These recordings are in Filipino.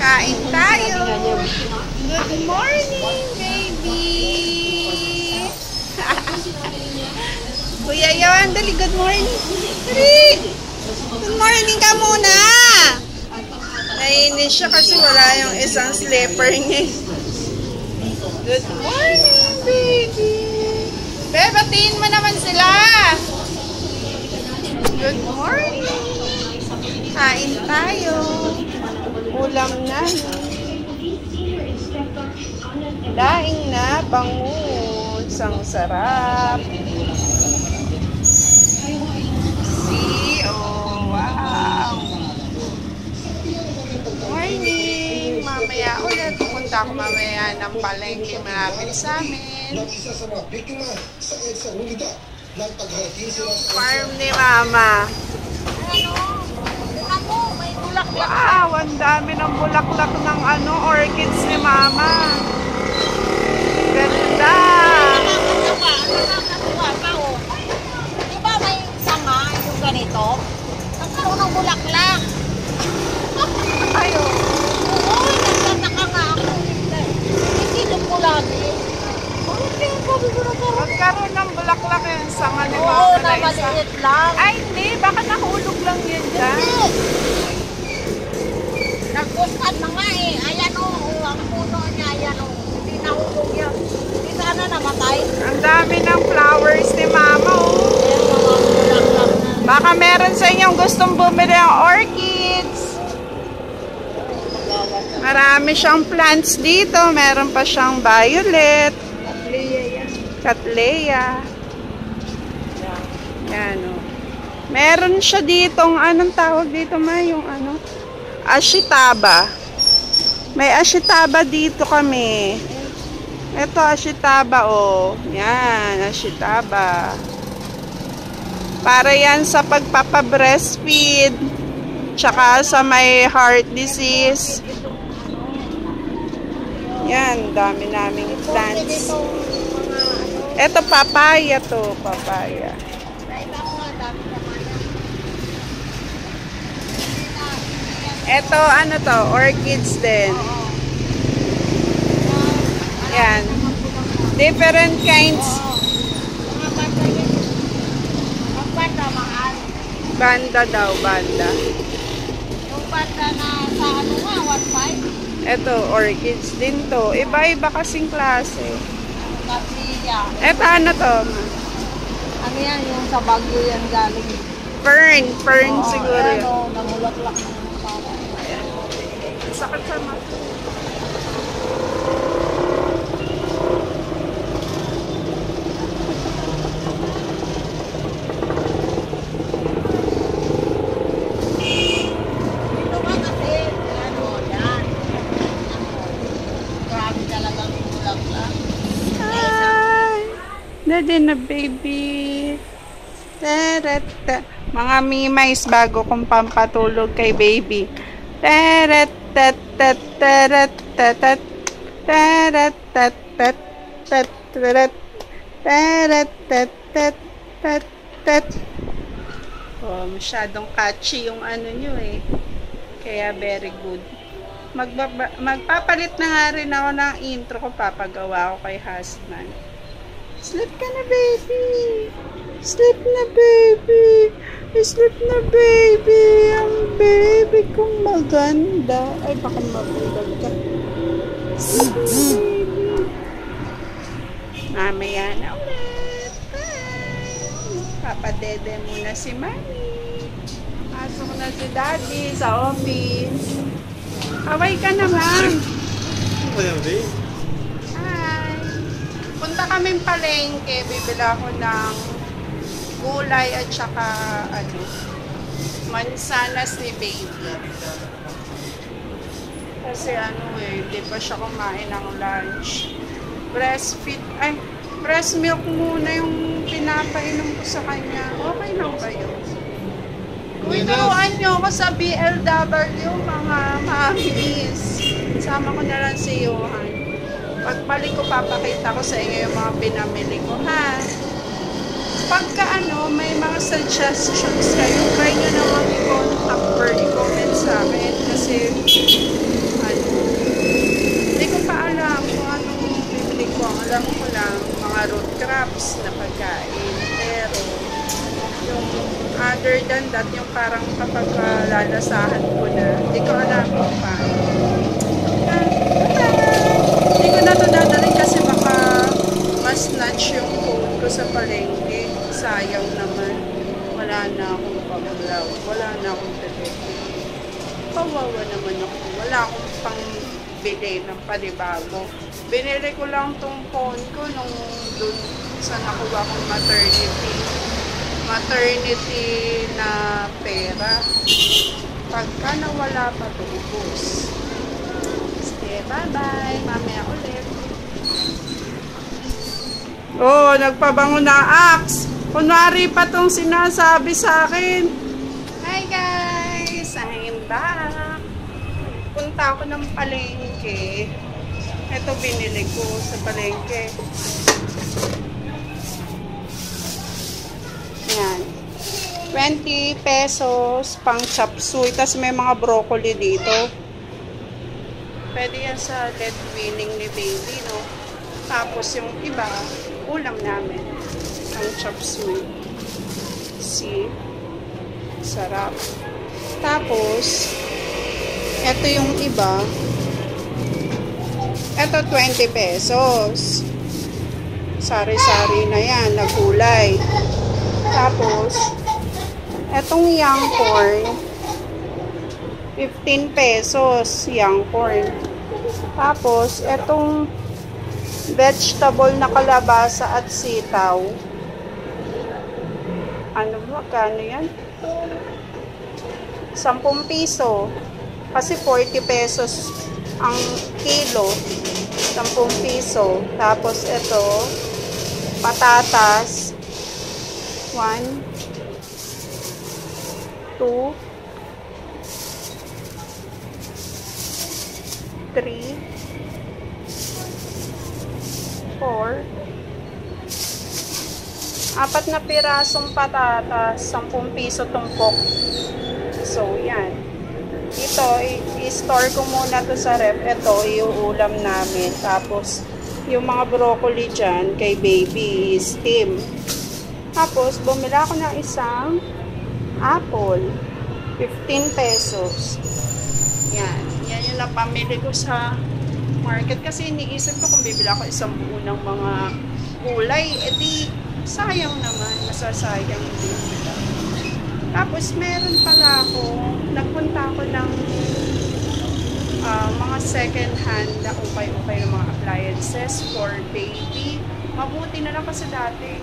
Kain tayo. Good morning, baby. Kuya Yon, dali, good morning. Dali. Good morning ka muna. Naiinis siya kasi wala yung isang slipper niya. Good morning, baby. Bebatiin mo naman sila. Good morning. Kain tayo. Ulam na. Daing na bangus. Ang sarap. See, oh, wow. Morning. Mamaya ulit. Pupunta ako mamaya ng palengke malapit sa amin. Farm ni Mama. Wow, ang dami ng bulaklak ng orchids ni Mama. Ganda. Nakakatuwa pa, oh. Di ba may sanga yung ganito? Nagkaroon ng bulaklak. Ayo. Oo, nagtataka nga ako. Isilip ko lagi. Magkaroon ng bulaklak yan sa nga ni Oo, Mama na na isa. maliit lang. Ay, hindi. Baka nahulog lang yan dyan. Nagpuskan na nga eh. Ayan o, ang puno niya. Ayan o. Hindi nahulog yan. Hindi sana namatay. Ang dami ng flowers ni Mama, oh. Ayan, mga bulaklak na. Baka meron sa inyong gustong bumili ng orchids. Marami siyang plants dito. Meron pa siyang violet. Cattleya. Yan, oh. Meron siya ditong, anong tawag dito, Ma? Yung Ashitaba. May Ashitaba dito kami. Ito, Ashitaba, oh. Yan, Ashitaba. Para yan sa pagpapa-breastfeed. Tsaka sa may heart disease. Yan, dami naming plants. Ito, papaya to. Papaya. Ito, to? Orchids din. Yan. Different kinds. Banda daw, banda. Yung banda na sa nga, 1.5. Ito, orchids din to. Iba-iba kasing klase. Kapilya. Ito, to? Ano yan, yung sa Baguio yan galing. Fern siguro Ayan yun. o, namulaklak na yung para. Sakit sa mata. Ito ba kasi, ano, yan. Grabe talagang bulaklak. Hi! Daddy na baby. Tarata. Mga mimays bago kong pampatulog kay baby. Taratat tat tarat tatat tarat tat tat tat tarat tarat tat tat tat tat. Oh, masyadong catchy yung nyo eh. Kaya very good. Magpapalit na nga rin ako ng intro ko, papagawa ko kay husband. Sleep ka na, baby. Sleep na, baby. Sleep na, baby. Ang baby kong maganda. Ay, baka mabulag ka. Sleep na, baby. Mamaya na ulit. Bye. Papadede muna si Mami. Pasok na si Daddy sa office. Kaway ka naman. Hi. Punta kaming palengke. Bibili ako ng gulay at saka mansanas ni baby. Kasi hindi pa siya kumain ng lunch. Breast milk muna yung pinapainom ko sa kanya. Okay lang ba yun? Turuan nyo ako sa BLW, mga mamis. Sama ko na lang si Johan. Pagbalik ko, papakita ko sa inyo yung mga pinamili ko, ha? Pagka may mga suggestions kayo, try nyo naman i-contact or i-comment sa akin kasi ano, hindi ko pa alam kung anong bibili ko. Alam ko lang mga root crops na pagkain. Pero yung other than that, yung parang kapag lalasahan ko na, hindi ko alam kung paano. Hindi ko na ito dadalhin kasi baka mas snatch yung phone ko sa palengke. Sayang naman. Wala na akong paglaw. Wala na akong bibili. Kawawa naman ako. Wala akong pang bili ng panibago. Binili ko lang tong phone ko nung dun sa nakuha kong maternity na pera. Pagka nawala pa ito, ubos. Sige, bye-bye. Mamaya ulit. Oh, nagpabango na Axe. Kunwari pa tong sinasabi sa akin. Hi guys! I'm back. Punta ako ng palengke. Ito binili ko sa palengke. Yan. 20 pesos pang chop suey. Tapos may mga broccoli dito. Pwede yan sa lead winning ni baby, no? Tapos yung iba, ulam namin. Ang chop suey. See? Sarap. Tapos, ito yung iba. Ito 20 pesos. Sari-sari na yan, nagkulay. Tapos, etong young corn, 15 pesos young corn. Tapos, etong vegetable na kalabasa at sitaw. Ano ba? Kano yan? 10 piso. Kasi 40 pesos ang kilo. 10 piso. Tapos ito, patatas. 1, 2, 3, 4, 4 na pirasong patatas, 10 piso tumpok. So, yan. Ito, i-store ko muna to sa ref. Ito, iuulam namin. Tapos, yung mga broccoli dyan, kay baby, steam. Tapos, bumila ako ng isang apple. 15 pesos. Yan. Yan yung napamili ko sa market. Kasi iniisip ko kung bibila ko isang buo ng mga gulay, edi sayang naman, masasayang din sila. Tapos meron pala ako, nagpunta ako ng mga second hand na ukay-ukay ng mga appliances for baby. Mabuti na lang kasi dati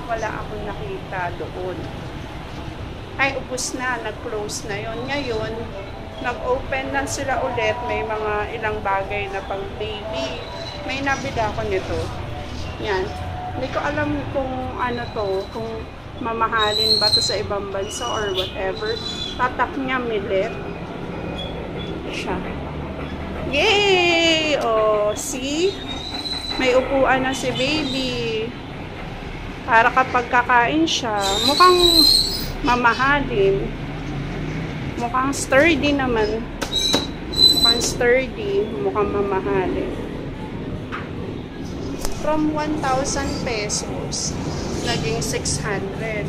wala akong nakita doon. Ay, ubos na, nag-close na yon. Ngayon, nag-open na sila ulit. May mga ilang bagay na pang baby. May nabili ako nito. Yan. Hindi ko alam kung ano to, kung mamahalin ba to sa ibang bansa or whatever. Tatak niya, millet. Siya. Yay! Oh, see? May upuan na si baby. Para kapag kakain siya, mukhang mamahalin. Mukhang sturdy naman. Mukhang sturdy. Mukhang mamahalin. From 1,000 pesos, naging 600.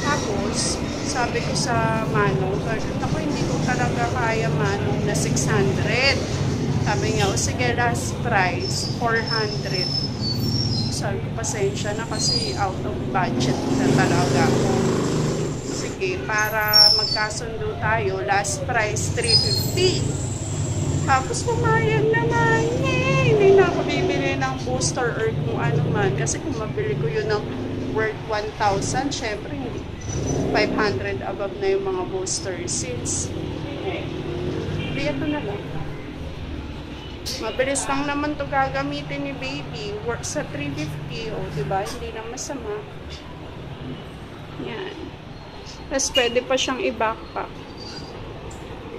Tapos, sabi ko sa Manong, ako hindi ko talaga kaya Manong na 600. Sabi niya, o sige, last price, 400. Sabi ko, pasensya na kasi out of budget na talaga ako. Sige, para magkasundo tayo, last price, 350. Tapos pumayag naman, yay! Hindi na ako bibili ng booster or kung ano man. Kasi kung mabili ko yun ng worth 1,000, syempre hindi. 500 above na yung mga booster seats. Hindi, ito na lang. Mabilis lang naman to gagamitin ni baby. Work sa 350, o diba? Hindi na masama. Yan. Tapos pwede pa siyang i-backpack.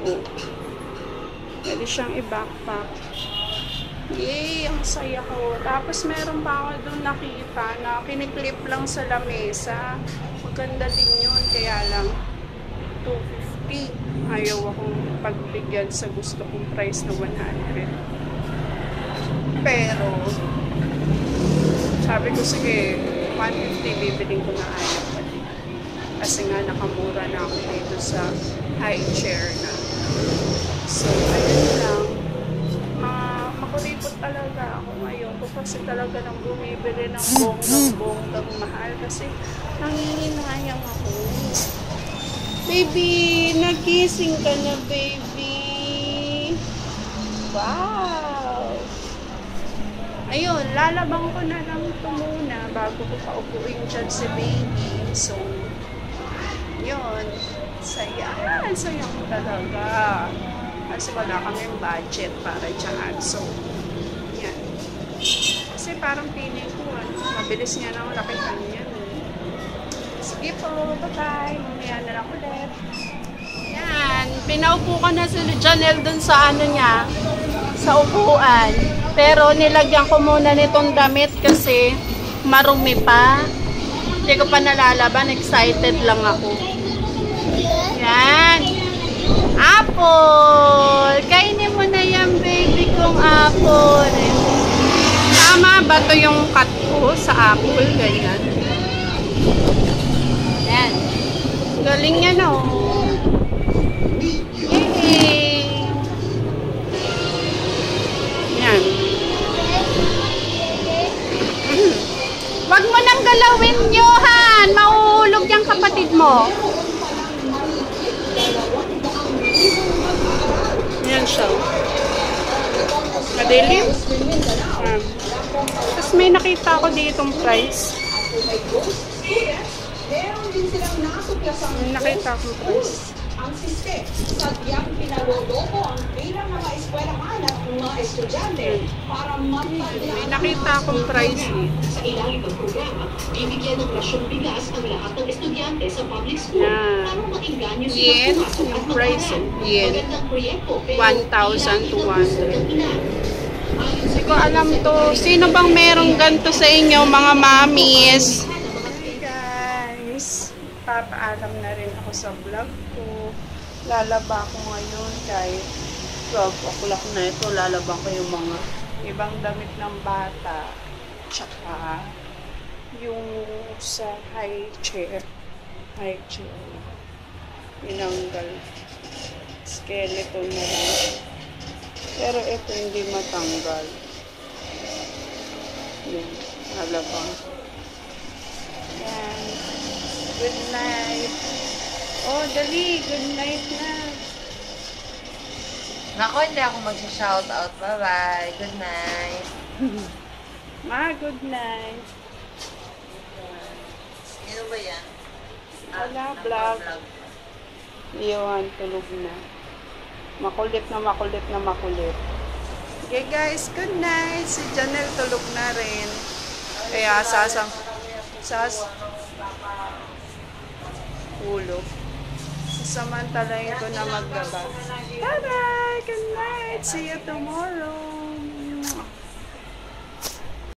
Oh. Pwede siyang i-backpack. Yay! Ang saya ko. Tapos meron pa ako doon nakita na kiniklip lang sa lamesa. Maganda din yun. Kaya lang 250. ayaw akong pagbigyan sa gusto kong price na 100. Pero, sabi ko, sige, 150 bibiling ko na ayaw pati. Kasi nga nakamura na ako dito sa high chair na. So, ayun lang. Makulipot talaga ako ngayon. Kasi talaga nang bumibili ng bonggang mahal. Kasi nangihinayang ako. Baby, nagising ka na, baby. Wow! Ayun, lalabang ko na lang ito muna bago ko paupuin dyan si baby. So, yun. Saya. Saya ko talaga. Kasi wala kaming budget para dyan. So, yan. Kasi parang feeling ko, mabilis niya nang lakitan yan. Sige po, bye-bye. Mamaya na lang ulit. Yan. Pinaupo ko na si Janelle dun sa ano niya, sa upuan. Pero nilagyan ko muna nitong damit kasi marumi pa. Hindi ko pa nalalaban. Excited lang ako. Yan. Apple! Kainin mo na yan, baby kong apple. Tama ba ito yung cut ko sa apple? Ganyan. Yan. Galing yan, oh. Yay! Yan. Wag mo nang galawin, Johan! Mauulog yung kapatid mo. Yan siya. Madilim. Tapos may nakita ko ditong price. May nakita akong price. Ang sistema, sadyang pinaloloko ang bilang ng mga eskwelahan at mga estudyante para May nakita akong price eh. Sa ilalim ng programa, bibigyan ng rasyong bigas ang lahat ng estudyante sa public school para maingganyo sila Yen, pumasok at yung price mag-aral. yen. Magandang proyekto, pero 1,200. Hindi ko alam to. Sino bang merong ganito sa inyo, mga mamis? Hey guys, papaalam na rin ako sa vlog ko. Lalaba ko ngayon kahit 12 o'clock na ito. Lalaba ko yung mga ibang damit ng bata. Tsaka yung sa high chair. High chair. Tinanggal. Skeleton na rin. Pero ito hindi matanggal. Yan. Lalabang. Yan. Good night. Oh, dali. Good night na. Nako, hindi ako mag-shoutout. Bye-bye. Good night. Ma, good night. Sino ba yan? Wala, vlog. Iyon, tulog na. Makulit na makulit na makulit. Okay guys, good night. Si Janelle tulog na rin. Kaya ulog. Sasamantalayin ko na maglaba. Bye-bye! Good night! See you tomorrow!